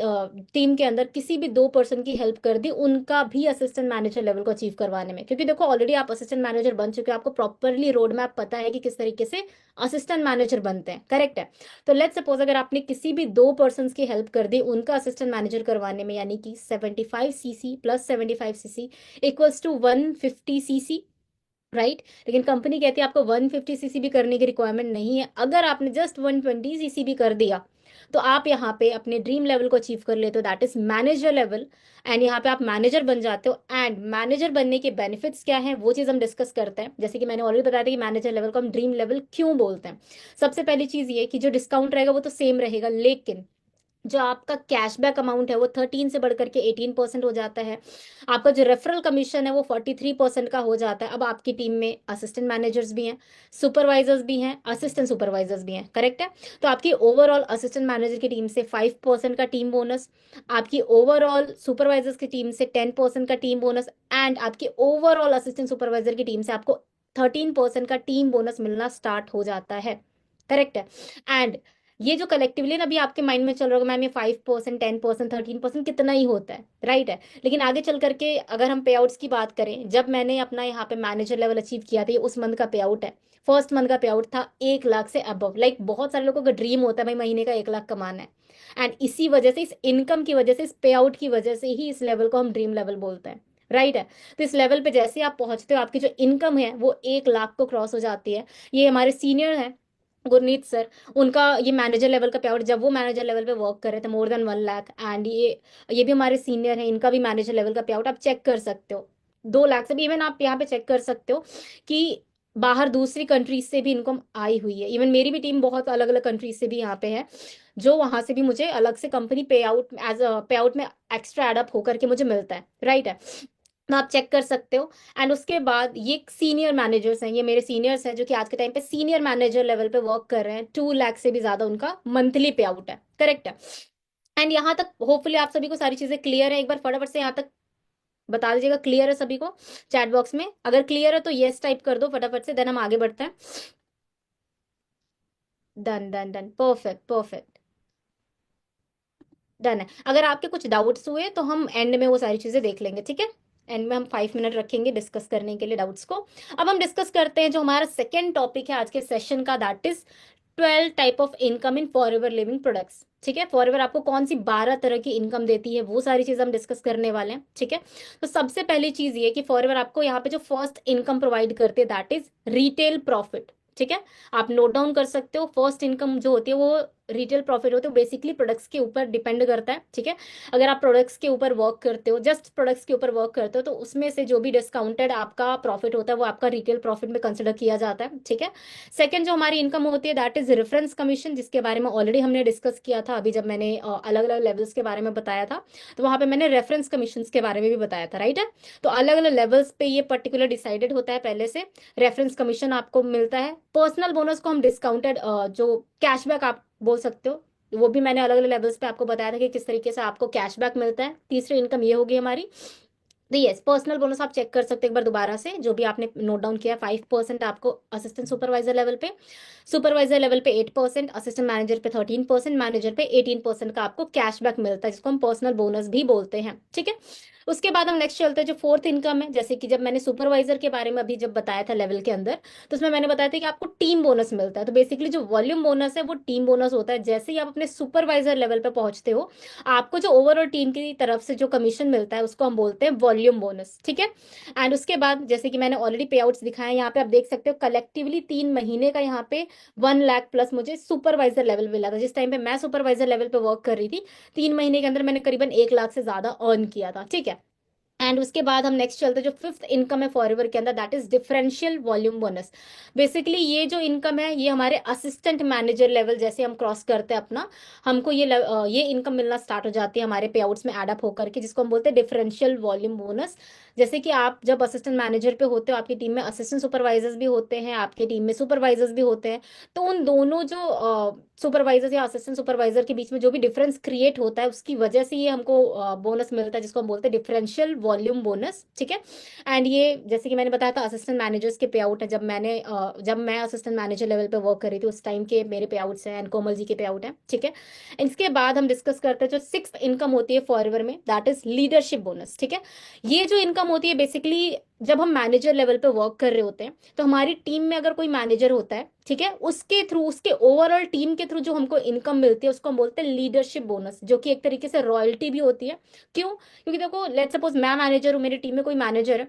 टीम के अंदर किसी भी 2 पर्सन की हेल्प कर दी, उनका भी असिस्टेंट मैनेजर लेवल को अचीव करवाने में, क्योंकि देखो ऑलरेडी आप असिस्टेंट मैनेजर बन चुके हो, आपको प्रॉपरली रोड मैप पता है कि किस तरीके से असिस्टेंट मैनेजर बनते हैं, करेक्ट है। तो लेट्स सपोज अगर आपने किसी भी 2 पर्सन की हेल्प कर दी उनका असिस्टेंट मैनेजर करवाने में, यानी कि 75 cc plus 75 cc equals to 150 cc, right. लेकिन कंपनी कहती है आपको 150 cc भी करने की रिक्वायरमेंट नहीं है, अगर आपने जस्ट 120 cc भी कर दिया तो आप यहाँ पे अपने ड्रीम लेवल को अचीव कर लेते हो, that is manager level. And यहाँ पे आप मैनेजर बन जाते हो। एंड मैनेजर बनने के बेनिफिट्स क्या है वो चीज़ हम डिस्कस करते हैं। जैसे कि मैंने ऑलरेडी बताया था कि मैनेजर लेवल को हम ड्रीम लेवल क्यों बोलते हैं। सबसे पहली चीज़ ये कि जो डिस्काउंट रहेगा वो तो सेम रहेगा, लेकिन जो आपका कैशबैक अमाउंट है वो 13 से बढ़कर के 18% हो जाता है। आपका जो रेफरल कमीशन है वो 43% का हो जाता है। अब आपकी टीम में असिस्टेंट मैनेजर्स भी हैं, सुपरवाइजर्स भी हैं, असिस्टेंट सुपरवाइजर्स भी हैं, करेक्ट है। तो आपकी ओवरऑल असिस्टेंट मैनेजर की टीम से 5% का टीम बोनस, आपकी ओवरऑल सुपरवाइजर्स की टीम से 10% का टीम बोनस, एंड आपकी ओवरऑल असिस्टेंट सुपरवाइजर की टीम से आपको 13% का टीम बोनस मिलना स्टार्ट हो जाता है, करेक्ट है। एंड ये जो कलेक्टिवली ना अभी आपके माइंड में चल रहा होगा मैम, ये 5%, 10%, 13% कितना ही होता है, राइट है। लेकिन आगे चल करके अगर हम पे आउट्स की बात करें, जब मैंने अपना यहाँ पे मैनेजर लेवल अचीव किया था, ये उस मंथ का पे आउट है। फर्स्ट मंथ का पे आउट था 1 लाख से अबव। लाइक बहुत सारे लोगों का ड्रीम होता है भाई महीने का 1 लाख कमाना है। एंड इसी वजह से, इस इनकम की वजह से, इस पे आउट की वजह से ही इस लेवल को हम ड्रीम लेवल बोलते हैं, राइट है। तो इस लेवल पे जैसे ही आप पहुंचते हो, आपकी जो इनकम है वो 1 लाख को क्रॉस हो जाती है। ये हमारे सीनियर है गुरनीत सर, उनका ये मैनेजर लेवल का पे आउट, जब वो मैनेजर लेवल पे वर्क कर रहे थे, मोर देन 1 लाख। एंड ये भी हमारे सीनियर हैं, इनका भी मैनेजर लेवल का पे आउट आप चेक कर सकते हो, 2 लाख से भी। इवन आप यहाँ पे चेक कर सकते हो कि बाहर दूसरी कंट्रीज से भी इनकम आई हुई है। इवन मेरी भी टीम बहुत अलग अलग कंट्रीज से भी यहाँ पे है, जो वहां से भी मुझे अलग से कंपनी पे आउट एज पे आउट में एक्स्ट्रा एडअप होकर के मुझे मिलता है, राइट है। तो आप चेक कर सकते हो। एंड उसके बाद ये सीनियर मैनेजर्स हैं, ये मेरे सीनियर्स हैं जो कि आज के टाइम पे सीनियर मैनेजर लेवल पे वर्क कर रहे हैं, 2 लाख से भी ज्यादा उनका मंथली पे आउट है, करेक्ट है। एंड यहाँ तक होपफुली आप सभी को सारी चीजें क्लियर है। एक बार फटाफट से यहाँ तक बता दीजिएगा, क्लियर है सभी को चैट बॉक्स में? अगर क्लियर है तो यस टाइप कर दो फटाफट से, देन हम आगे बढ़ते हैं। Done done done, perfect perfect, done है। अगर आपके कुछ डाउट्स हुए तो हम एंड में वो सारी चीजें देख लेंगे, ठीक है। एंड में हम 5 मिनट रखेंगे डिस्कस करने के लिए डाउट्स को। अब हम डिस्कस करते हैं जो हमारा सेकेंड टॉपिक है आज के सेशन का, that is 12 type of income in forever living products. ठीक है, फॉरएवर आपको कौन सी 12 तरह की इनकम देती है वो सारी चीज हम डिस्कस करने वाले हैं, ठीक है। तो सबसे पहली चीज ये कि फॉरएवर आपको यहाँ पे जो फर्स्ट इनकम प्रोवाइड करते हैं दैट इज रिटेल प्रॉफिट, ठीक है। आप नोट डाउन कर सकते हो, फर्स्ट इनकम जो होती है वो रिटेल प्रॉफिट होते हैं बेसिकली प्रोडक्ट्स के ऊपर डिपेंड करता है, ठीक है। अगर आप प्रोडक्ट्स के ऊपर वर्क करते हो, जस्ट प्रोडक्ट्स के ऊपर वर्क करते हो, तो उसमें से जो भी डिस्काउंटेड आपका प्रॉफिट होता है वो आपका रिटेल प्रॉफिट में कंसिडर किया जाता है, ठीक है। सेकंड जो हमारी इनकम होती है दैट इज रेफरेंस कमीशन, जिसके बारे में ऑलरेडी हमने डिस्कस किया था अभी जब मैंने अलग अलग लेवल्स के बारे में बताया था, तो वहां पे मैंने रेफरेंस कमीशन के बारे में भी बताया था, राइट है। तो अलग अलग लेवल्स पे ये पर्टिकुलर डिसाइडेड होता है पहले से। रेफरेंस कमीशन आपको मिलता है। पर्सनल बोनस को हम डिस्काउंटेड जो कैशबैक आप बोल सकते हो, वो भी मैंने अलग अलग लेवल्स पे आपको बताया था कि किस तरीके से आपको कैशबैक मिलता है। तीसरी इनकम ये होगी हमारी। तो यस, पर्सनल बोनस आप चेक कर सकते हैं एक बार दोबारा से, जो भी आपने नोट डाउन किया। 5% आपको असिस्टेंट सुपरवाइजर लेवल पे, सुपरवाइजर लेवल पे 8%, असिस्टेंट मैनेजर पे 13%, मैनेजर पे 18% का आपको कैशबैक मिलता है, जिसको हम पर्सनल बोनस भी बोलते हैं, ठीक है। उसके बाद हम नेक्स्ट चलते हैं जो फोर्थ इनकम है। जैसे कि जब मैंने सुपरवाइजर के बारे में अभी जब बताया था लेवल के अंदर, तो उसमें मैंने बताया था कि आपको टीम बोनस मिलता है। तो बेसिकली जो वॉल्यूम बोनस है वो टीम बोनस होता है। जैसे ही आप अपने सुपरवाइजर लेवल पे पहुंचते हो, आपको जो ओवरऑल टीम की तरफ से जो कमीशन मिलता है उसको हम बोलते हैं वॉल्यूम बोनस, ठीक है। एंड उसके बाद जैसे कि मैंने ऑलरेडी पे आउट्स दिखाए, यहाँ पे आप देख सकते हो कलेक्टिवली 3 महीने का यहाँ पे 1 लाख प्लस मुझे सुपरवाइजर लेवल मिला था। जिस टाइम पे मैं सुपरवाइजर लेवल पे वर्क कर रही थी, 3 महीने के अंदर मैंने करीबन 1 लाख से ज्यादा अर्न किया था, ठीक है। एंड उसके बाद हम नेक्स्ट चलते हैं जो फिफ्थ इनकम है फॉरएवर के अंदर, that is differential volume bonus. Basically ये जो इनकम है ये हमारे असिस्टेंट मैनेजर लेवल जैसे हम क्रॉस करते हैं अपना, हमको ये इनकम मिलना स्टार्ट हो जाती है हमारे पे आउट्स में एड अप होकर के, जिसको हम बोलते हैं डिफरेंशियल वॉल्यूम बोनस। जैसे कि आप जब असिस्टेंट मैनेजर पे होते हो, आपकी टीम में असिस्टेंट सुपरवाइजर्स भी होते हैं, आपकी टीम में सुपरवाइजर्स भी होते हैं, तो उन दोनों जो सुपरवाइजर्स या असिस्टेंट सुपरवाइजर के बीच में जो भी डिफरेंस क्रिएट होता है उसकी वजह से ये हमको बोनस मिलता है, जिसको हम बोलते हैं डिफरेंशियल वॉल्यूम बोनस, ठीक है। एंड ये जैसे कि मैंने बताया था असिस्टेंट मैनेजर्स के पे आउट है। जब मैं असिस्टेंट मैनेजर लेवल पे वर्क कर रही थी उस टाइम के मेरे पे आउट्स हैं, एंड कोमल जी के पे आउट है, ठीक है। इसके बाद हम डिस्कस करते हैं जो सिक्स इनकम होती है फॉरएवर में, दैट इज लीडरशिप बोनस, ठीक है। ये जो इनकम होती है बेसिकली जब हम मैनेजर लेवल पे वर्क कर रहे होते हैं, तो हमारी टीम में अगर कोई मैनेजर होता है, ठीक है, उसके थ्रू, उसके ओवरऑल टीम के थ्रू जो हमको इनकम मिलती है उसको हम बोलते हैं लीडरशिप बोनस, जो कि एक तरीके से रॉयल्टी भी होती है। क्यों? क्योंकि देखो लेट्स सपोज मैं मैनेजर हूँ, मेरी टीम में कोई मैनेजर है,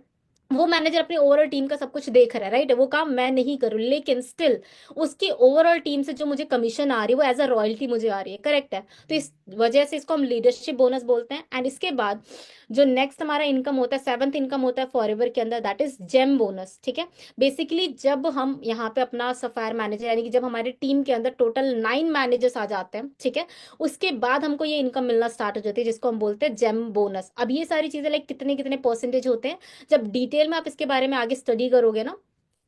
वो मैनेजर अपनी ओवरऑल टीम का सब कुछ देख रहा है, राइट, वो काम मैं नहीं करूँ, लेकिन स्टिल उसकी ओवरऑल टीम से जो मुझे कमीशन आ रही है वो एज अ रॉयल्टी मुझे आ रही है, करेक्ट है। तो इस वजह से इसको हम लीडरशिप बोनस बोलते हैं। एंड इसके बाद जो नेक्स्ट हमारा इनकम होता है, सेवंथ इनकम होता है फॉरएवर के अंदर, दैट इज जेम बोनस, ठीक है। बेसिकली जब हम यहाँ पे अपना सफायर मैनेजर, यानी कि जब हमारे टीम के अंदर टोटल 9 मैनेजर्स आ जाते हैं, ठीक है, उसके बाद हमको ये इनकम मिलना स्टार्ट हो जाती है, जिसको हम बोलते हैं जेम बोनस। अब ये सारी चीजें लाइक कितने कितने परसेंटेज होते हैं, जब डिटेल में आप इसके बारे में आगे स्टडी करोगे ना,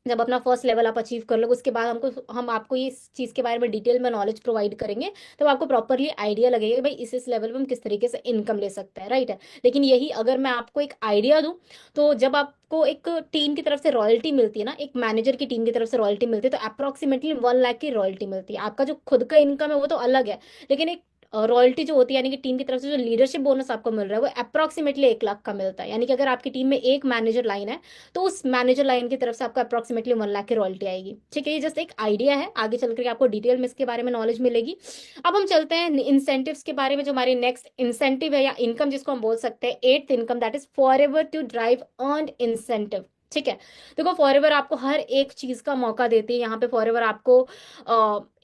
जब अपना फर्स्ट लेवल आप अचीव कर लोगे, उसके बाद हम आपको ये इस चीज़ के बारे में डिटेल में नॉलेज प्रोवाइड करेंगे, तब आपको प्रॉपरली आइडिया लगेगा कि भाई इस लेवल पे हम किस तरीके से इनकम ले सकते हैं, राइट है। लेकिन यही अगर मैं आपको एक आइडिया दूं, तो जब आपको एक टीम की तरफ से रॉयल्टी मिलती है ना, एक मैनेजर की टीम की तरफ से रॉयल्टी मिलती है, तो अप्रोक्सीमेटली 1 लाख की रॉयल्टी मिलती है। आपका जो खुद का इनकम है वो तो अलग है, लेकिन एक रॉयल्टी जो होती है, यानी कि टीम की तरफ से जो लीडरशिप बोनस आपको मिल रहा है वो अप्रोक्सीमेटली 1 लाख का मिलता है। यानी कि अगर आपकी टीम में एक मैनेजर लाइन है, तो उस मैनेजर लाइन की तरफ से आपको अप्रोक्सीमेटली 1 लाख की रॉयल्टी आएगी, ठीक है। ये जस्ट एक आइडिया है, आगे चल करके आपको डिटेल में इसके बारे में नॉलेज मिलेगी। अब हम चलते हैं इंसेंटिव्स के बारे में। जो हमारी नेक्स्ट इंसेंटिव है या इनकम जिसको हम बोल सकते हैं eighth income, that is for ever to drive earn incentive, ठीक है। देखो फॉरएवर आपको हर एक चीज का मौका देती है। यहाँ पे फॉरएवर आपको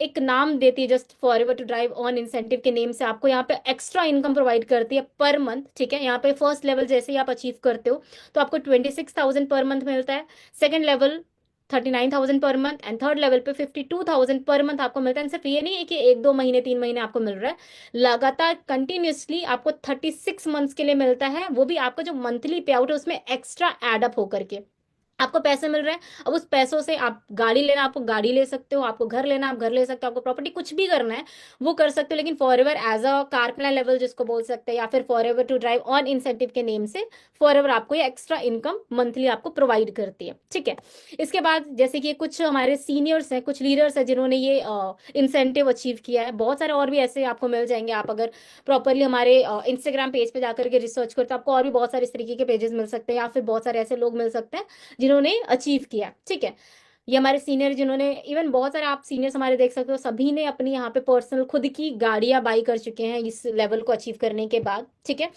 एक नाम देती है, just forever to drive on incentive के नेम से आपको यहाँ पे एक्स्ट्रा इनकम प्रोवाइड करती है पर मंथ, ठीक है। यहाँ पे फर्स्ट लेवल जैसे ही आप अचीव करते हो तो आपको 26,000 पर मंथ मिलता है। Second level 39,000 per month, and third level पे 52,000 पर मंथ आपको मिलता है। सिर्फ ये नहीं है कि 1-2 महीने 3 महीने आपको मिल रहा है, लगातार कंटिन्यूसली आपको 36 मंथ्स के लिए मिलता है। वो भी आपका जो मंथली पे आउट है उसमें एक्स्ट्रा एड अप होकर के आपको पैसे मिल रहे हैं। अब उस पैसों से आप गाड़ी लेना, आपको गाड़ी ले सकते हो, आपको घर लेना आप घर ले सकते हो, आपको प्रॉपर्टी कुछ भी करना है वो कर सकते हो। लेकिन for ever as a car plan level जिसको बोल सकते हैं, या फिर for ever to drive on incentive के नेम से फॉर एवर आपको ये एक्स्ट्रा इनकम मंथली आपको प्रोवाइड करती है, ठीक है। इसके बाद जैसे कि कुछ हमारे सीनियर्स हैं, कुछ लीडर्स हैं जिन्होंने ये इंसेंटिव अचीव किया है, बहुत सारे और भी ऐसे आपको मिल जाएंगे। आप अगर प्रॉपरली हमारे इंस्टाग्राम पेज पे जाकर के रिसर्च करते हो, आपको और भी बहुत सारे इस तरीके के पेजेस मिल सकते हैं, या फिर बहुत सारे ऐसे लोग मिल सकते हैं जिन्होंने अचीव किया, ठीक है। ये हमारे सीनियर जिन्होंने, इवन बहुत सारे आप सीनियर्स हमारे देख सकते हो, सभी ने अपनी यहाँ पे पर्सनल खुद की गाड़ियां बाई कर चुके हैं इस लेवल को अचीव करने के बाद, ठीक है।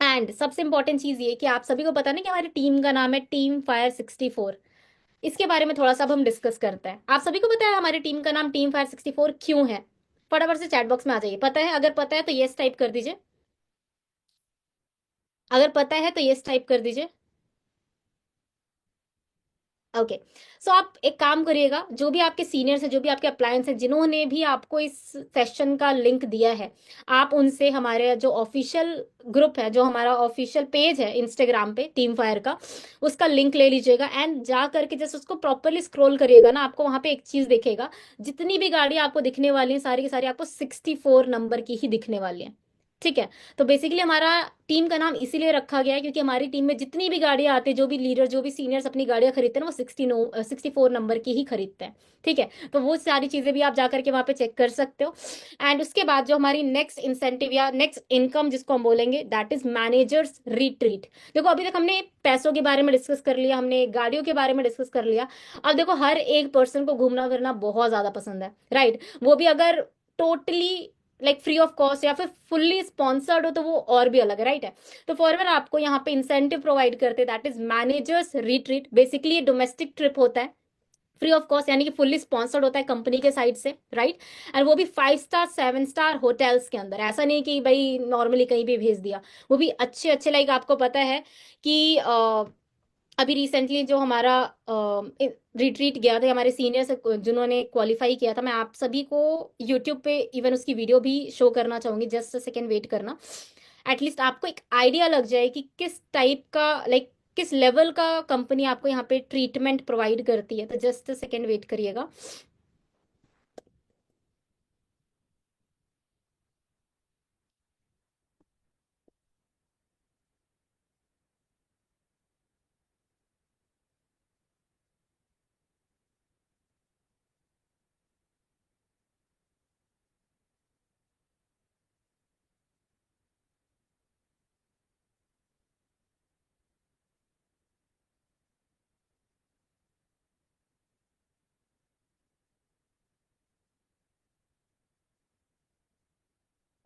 एंड सबसे इंपॉर्टेंट चीज ये कि आप सभी को पता ना कि हमारी टीम का नाम है टीम फायर 64। इसके बारे में थोड़ा सा अब हम डिस्कस करते हैं। आप सभी को पता है हमारी टीम का नाम टीम फायर 64 क्यों है? फटाफट से चैट बॉक्स में आ जाइए। पता है? अगर पता है तो यस टाइप कर दीजिए। अगर पता है तो यस टाइप कर दीजिए। ओके। सो आप एक काम करिएगा, जो भी आपके सीनियर्स हैं, जो भी आपके अप्लायंस हैं, जिन्होंने भी आपको इस सेशन का लिंक दिया है, आप उनसे हमारे जो ऑफिशियल ग्रुप है, जो हमारा ऑफिशियल पेज है इंस्टाग्राम पे टीम फायर का, उसका लिंक ले लीजिएगा एंड जा करके जैसे उसको प्रॉपरली स्क्रॉल करिएगा ना, आपको वहां पे एक चीज दिखेगा। जितनी भी गाड़ी आपको दिखने वाली है, सारी की सारी आपको 64 नंबर की ही दिखने वाली है। ठीक है। तो बेसिकली हमारा टीम का नाम इसीलिए रखा गया है क्योंकि हमारी टीम में जितनी भी गाड़ियां आती है, जो भी लीडर, जो भी सीनियर्स अपनी गाड़ियां खरीदते हैं ना, वो 64 नंबर की ही खरीदते हैं। ठीक है। तो वो सारी चीजें भी आप जाकर के वहां पे चेक कर सकते हो। एंड उसके बाद जो हमारी नेक्स्ट इंसेंटिव या नेक्स्ट इनकम जिसको हम बोलेंगे, दैट इज मैनेजर्स रिट्रीट। देखो अभी तक हमने पैसों के बारे में डिस्कस कर लिया, हमने गाड़ियों के बारे में डिस्कस कर लिया। अब देखो हर एक पर्सन को घूमना फिरना बहुत ज्यादा पसंद है, राइट? वो भी अगर totally like free of cost या फिर फुल्ली स्पॉन्सर्ड हो तो वो और भी अलग है, राइट है? तो फॉरएवर आपको यहाँ पे इंसेंटिव प्रोवाइड करते हैं, that is managers retreat. Basically ये डोमेस्टिक ट्रिप होता है, फ्री ऑफ कॉस्ट, यानी कि फुल्ली स्पॉन्सर्ड होता है कंपनी के साइड से, राइट? एंड वो भी 5 स्टार 7 स्टार होटल्स के अंदर। ऐसा नहीं कि भाई नॉर्मली कहीं भी भेज दिया, वो भी अच्छे अच्छे। लाइक आपको पता है कि अभी रिसेंटली जो हमारा रिट्रीट गया था, हमारे सीनियर्स जिन्होंने क्वालिफाई किया था, मैं आप सभी को यूट्यूब पे इवन उसकी वीडियो भी शो करना चाहूंगी, जस्ट सेकेंड वेट करना। एटलीस्ट आपको एक आइडिया लग जाए कि किस टाइप का, लाइक किस लेवल का कंपनी आपको यहाँ पे ट्रीटमेंट प्रोवाइड करती है। तो जस्ट सेकेंड वेट करिएगा।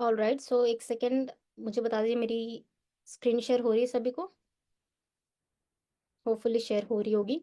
ऑल राइट, सो एक सेकेंड मुझे बता दीजिए, मेरी स्क्रीन शेयर हो रही है सभी को? होपफुली शेयर हो रही होगी।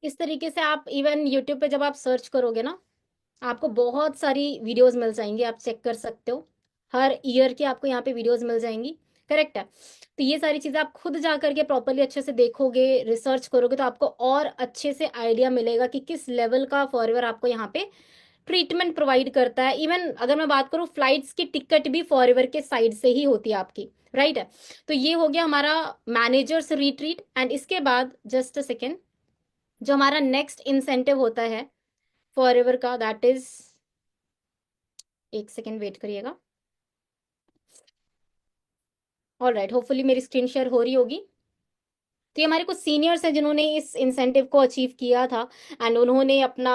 इस तरीके से आप इवन यूट्यूब पे जब आप सर्च करोगे ना, आपको बहुत सारी वीडियोस मिल जाएंगी, आप चेक कर सकते हो। हर ईयर की आपको यहाँ पे वीडियोस मिल जाएंगी। करेक्ट है। तो ये सारी चीजें आप खुद जा करके प्रॉपरली अच्छे से देखोगे, रिसर्च करोगे, तो आपको और अच्छे से आइडिया मिलेगा कि किस लेवल का फॉरएवर आपको यहाँ पे ट्रीटमेंट प्रोवाइड करता है। इवन अगर मैं बात करूँ, फ्लाइट्स की टिकट भी फॉरएवर के साइड से ही होती है आपकी, राइट है? तो ये हो गया हमारा मैनेजर्स रिट्रीट। एंड इसके बाद जस्ट अ सेकेंड, जो हमारा नेक्स्ट इंसेंटिव होता है फॉरएवर का, दैट इज, एक सेकेंड वेट करिएगा। ऑल राइट, होपफुली मेरी स्क्रीन शेयर हो रही होगी। तो ये हमारे कुछ सीनियर्स हैं जिन्होंने इस इंसेंटिव को अचीव किया था एंड उन्होंने अपना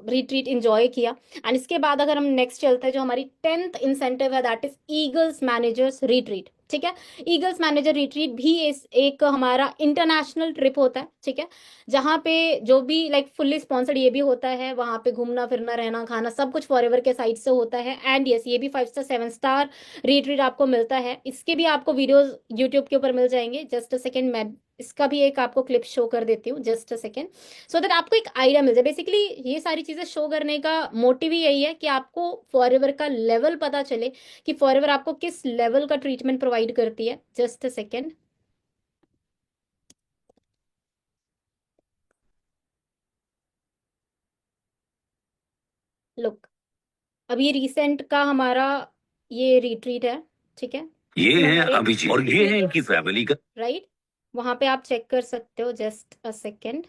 रिट्रीट इंजॉय किया। एंड इसके बाद अगर हम नेक्स्ट चलते हैं, जो हमारी 10th इंसेंटिव है, that is eagles managers retreat. ठीक है। ईगल्स मैनेजर रिट्रीट भी एक हमारा इंटरनेशनल ट्रिप होता है, ठीक है, जहाँ पे जो भी लाइक फुल्ली स्पॉन्सर्ड ये भी होता है, वहाँ पे घूमना फिरना रहना खाना सब कुछ फॉरएवर के साइड से होता है। एंड यस, ये भी 5 स्टार 7 स्टार रिट्रीट आपको मिलता है। इसके भी आपको वीडियोस यूट्यूब के ऊपर मिल जाएंगे। जस्ट अ सेकेंड, मैं इसका भी एक आपको क्लिप शो कर देती हूँ, just a second, so that आपको एक आइडिया मिल जाए। बेसिकली ये सारी चीजें शो करने का मोटिव ही यही है कि आपको फॉरएवर का लेवल पता चले कि फॉरएवर आपको किस लेवल का ट्रीटमेंट प्रोवाइड करती है। जस्ट अ सेकेंड, लुक, अब ये रिसेंट का हमारा ये रिट्रीट है, ठीक है, ये है अभिजीत और ये है इनकी फैमिली का, राइट। वहां पे आप चेक कर सकते हो, जस्ट अ सेकेंड।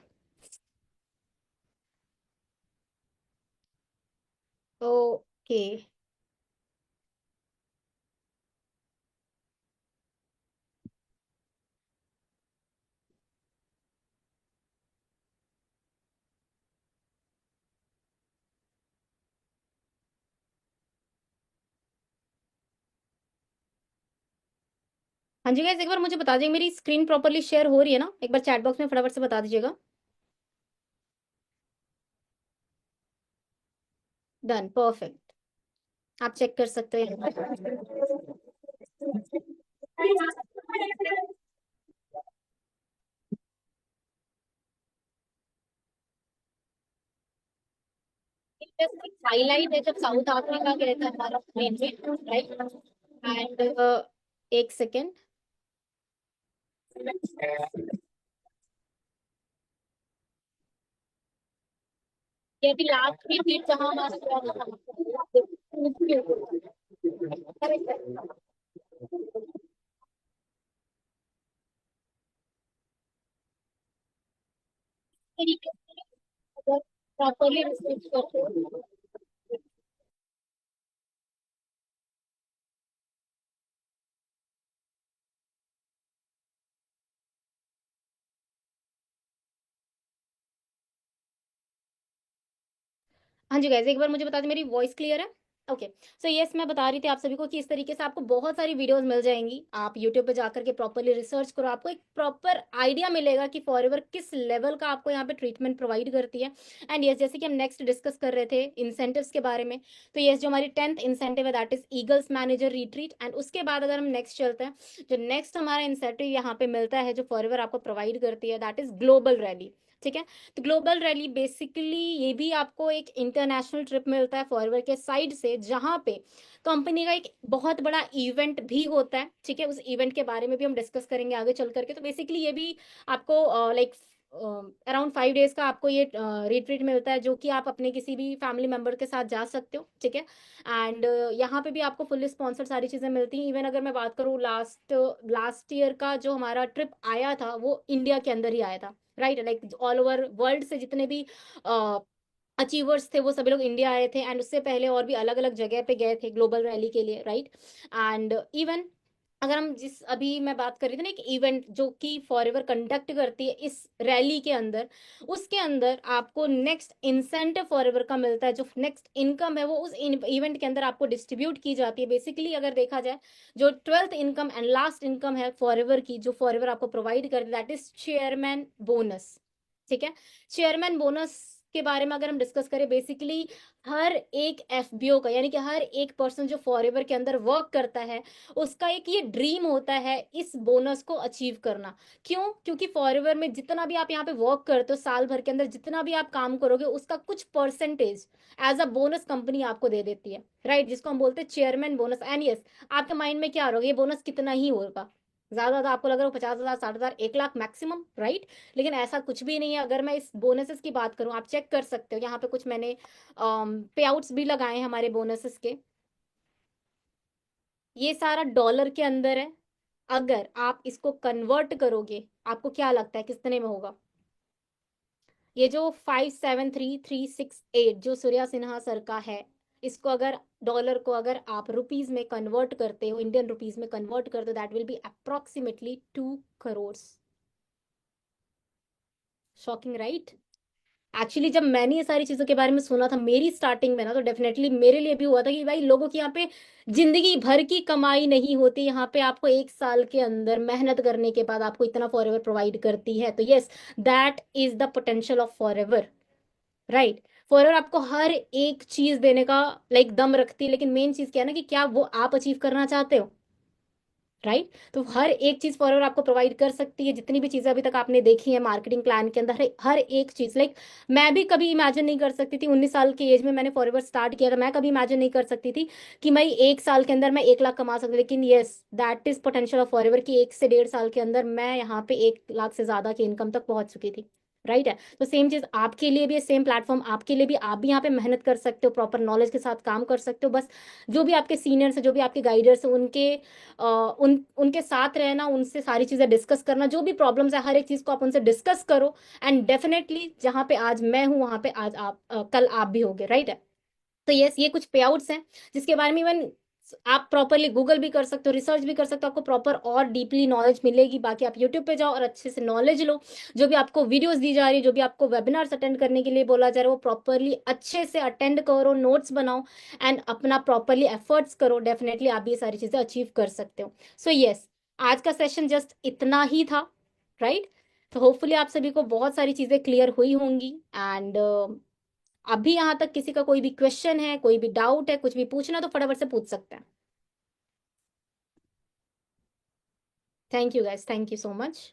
ओके, हाँ जी गाइस, एक बार मुझे बता दीजिए मेरी स्क्रीन प्रॉपरली शेयर हो रही है ना, एक बार चैट बॉक्स में फटाफट से बता दीजिएगा। डन, परफेक्ट, आप चेक कर सकते हो यहाँ पे। हाईलाइट है जब साउथ अफ्रीका गए थे हमारा राइट, एंड एक सेकेंड, ये भी लास्ट रिपीट जहाँ हमारा तरीके से अगर प्रॉपरली रिसर्च करते हो। हाँ जी गाइज, एक बार मुझे बता दें मेरी वॉइस क्लियर है? ओके, सो यस, मैं बता रही थी आप सभी को कि इस तरीके से आपको बहुत सारी वीडियोस मिल जाएंगी। आप यूट्यूब पे जाकर के प्रॉपरली रिसर्च करो, आपको एक प्रॉपर आइडिया मिलेगा कि फॉरएवर किस लेवल का आपको यहाँ पे ट्रीटमेंट प्रोवाइड करती है। एंड यस, जैसे कि हम नेक्स्ट डिस्कस कर रहे थे इंसेंटिव्स के बारे में, तो यस, जो हमारी 10th इंसेंटिव है that is eagles manager retreat. And उसके बाद अगर हम नेक्स्ट चलते हैं, जो नेक्स्ट हमारा इंसेंटिव यहाँ पे मिलता है जो फॉरएवर आपको प्रोवाइड करती है दैट इज ग्लोबल रैली, ठीक है। तो ग्लोबल रैली बेसिकली ये भी आपको एक इंटरनेशनल ट्रिप मिलता है फॉरवर्ड के साइड से, जहाँ पे कंपनी का एक बहुत बड़ा इवेंट भी होता है, ठीक है। उस इवेंट के बारे में भी हम डिस्कस करेंगे आगे चल करके। तो बेसिकली ये भी आपको लाइक अराउंड 5 डेज का आपको ये रिट्रीट मिलता है, जो कि आप अपने किसी भी फैमिली मेंबर के साथ जा सकते हो, ठीक है। एंड यहाँ पे भी आपको फुल्ली स्पॉन्सर्ड सारी चीज़ें मिलती हैं। इवन अगर मैं बात करूँ लास्ट लास्ट ईयर का जो हमारा ट्रिप आया था वो इंडिया के अंदर ही आया था, right. Like all over world से जितने भी अचीवर्स थे वो सभी लोग इंडिया आए थे। एंड उससे पहले और भी अलग अलग जगह पे गए थे ग्लोबल रैली के लिए, राइट। एंड इवन अगर हम जिस अभी मैं बात कर रही थी ना, एक इवेंट जो कि फॉरएवर कंडक्ट करती है इस रैली के अंदर, उसके अंदर आपको नेक्स्ट इंसेंटिव फॉरएवर का मिलता है। जो नेक्स्ट इनकम है वो उस इवेंट के अंदर आपको डिस्ट्रीब्यूट की जाती है। बेसिकली अगर देखा जाए, जो 12th income and last income है फॉरएवर की, जो फॉरएवर आपको प्रोवाइड करती है दैट इज चेयरमैन बोनस, ठीक है। चेयरमैन बोनस के बारे में अगर हम डिस्कस करें, बेसिकली हर एक एफबीओ का, यानी कि हर एक पर्सन जो फॉरएवर के अंदर वर्क करता है, उसका एक ये ड्रीम होता है इस बोनस को अचीव करना। क्यों? क्योंकि फॉरएवर में जितना भी आप यहाँ पे वर्क करते हो साल भर के अंदर, जितना भी आप काम करोगे उसका कुछ percentage as a bonus company आपको दे देती है, राइट, जिसको हम बोलते हैं चेयरमैन बोनस। एंड यस, आपके माइंड में क्या आ रहा होगा, ये बोनस कितना ही होगा? ज्यादा आपको लग रहा है 50,000, 60,000, 1 लाख मैक्सिमम, राइट। लेकिन ऐसा कुछ भी नहीं है। अगर मैं इस बोनसेस की बात करूं, आप चेक कर सकते हो यहाँ पे कुछ मैंने पे आउट्स भी लगाए हैं हमारे बोनसेस के। ये सारा डॉलर के अंदर है। अगर आप इसको कन्वर्ट करोगे, आपको क्या लगता है कितने में होगा? ये जो 573368 जो सूर्या सिन्हा सर का है, इसको अगर डॉलर को अगर आप रुपीज में कन्वर्ट करते हो, इंडियन रुपीज में कन्वर्ट करते हो, that will be approximately 2 crore. Shocking, right. Actually जब मैंने ये सारी चीजों के बारे में सुना था मेरी स्टार्टिंग में ना, तो डेफिनेटली मेरे लिए भी हुआ था कि भाई लोगों की यहाँ पे जिंदगी भर की कमाई नहीं होती, यहाँ पे आपको 1 साल के अंदर मेहनत करने के बाद आपको इतना फॉरएवर प्रोवाइड करती है। तो yes, that is the potential of forever, right. Forever आपको हर एक चीज देने का लाइक दम रखती है, लेकिन मेन चीज क्या है ना, कि क्या वो आप अचीव करना चाहते हो? राइट। तो हर एक चीज फॉरएवर आपको प्रोवाइड कर सकती है, जितनी भी चीजें अभी तक आपने देखी है मार्केटिंग प्लान के अंदर, हर एक चीज लाइक मैं भी कभी इमेजिन नहीं कर सकती थी, 19 साल की एज में मैंने फॉरएवर स्टार्ट किया था, मैं कभी इमेजिन नहीं कर सकती थी कि मैं 1 साल के अंदर मैं 1 लाख कमा सकती, लेकिन yes that is potential of forever कि 1 से 1.5 साल के अंदर मैं यहाँ पे 1 लाख से ज्यादा की इनकम तक पहुंच चुकी थी। राइट है। तो सेम चीज आपके लिए भी, सेम प्लेटफॉर्म आपके लिए भी, आप भी यहाँ पे मेहनत कर सकते हो, प्रॉपर नॉलेज के साथ काम कर सकते हो। बस जो भी आपके सीनियर्स है, जो भी आपके गाइडर्स है, उनके साथ रहना, उनसे सारी चीजें डिस्कस करना, जो भी प्रॉब्लम्स है हर एक चीज को आप उनसे डिस्कस करो। एंड डेफिनेटली जहां पे आज मैं हूं वहां पे आज आप कल आप भी होगे। राइट है। तो यस ये कुछ पे आउट्स हैं जिसके बारे में इवन आप प्रॉपरली गूगल भी कर सकते हो, रिसर्च भी कर सकते हो, आपको प्रॉपर और डीपली नॉलेज मिलेगी। बाकी आप यूट्यूब पे जाओ और अच्छे से नॉलेज लो। जो भी आपको वीडियोस दी जा रही है, जो भी आपको वेबिनार्स अटेंड करने के लिए बोला जा रहा है, वो प्रॉपरली अच्छे से अटेंड करो, नोट्स बनाओ एंड अपना प्रॉपरली एफर्ट्स करो। डेफिनेटली आप भी ये सारी चीजें अचीव कर सकते हो। सो यस आज का सेशन जस्ट इतना ही था। राइट। तो होपफुली आप सभी को बहुत सारी चीजें क्लियर हुई होंगी। एंड अभी यहां तक किसी का कोई भी क्वेश्चन है, कोई भी डाउट है, कुछ भी पूछना तो फटाफट से पूछ सकते हैं। Thank you guys, thank you so much.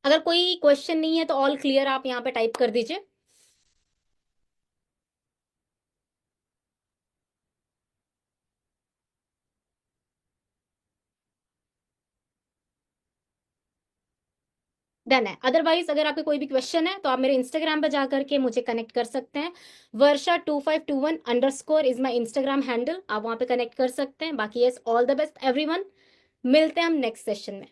अगर कोई क्वेश्चन नहीं है तो ऑल क्लियर आप यहाँ पे टाइप कर दीजिए। डन है। अदरवाइज अगर आपके कोई भी क्वेश्चन है तो आप मेरे इंस्टाग्राम पे जा करके मुझे कनेक्ट कर सकते हैं। Varsha2521 is my Instagram handle, आप वहां पे कनेक्ट कर सकते हैं। बाकी yes all the best everyone, मिलते हैं हम नेक्स्ट सेशन में।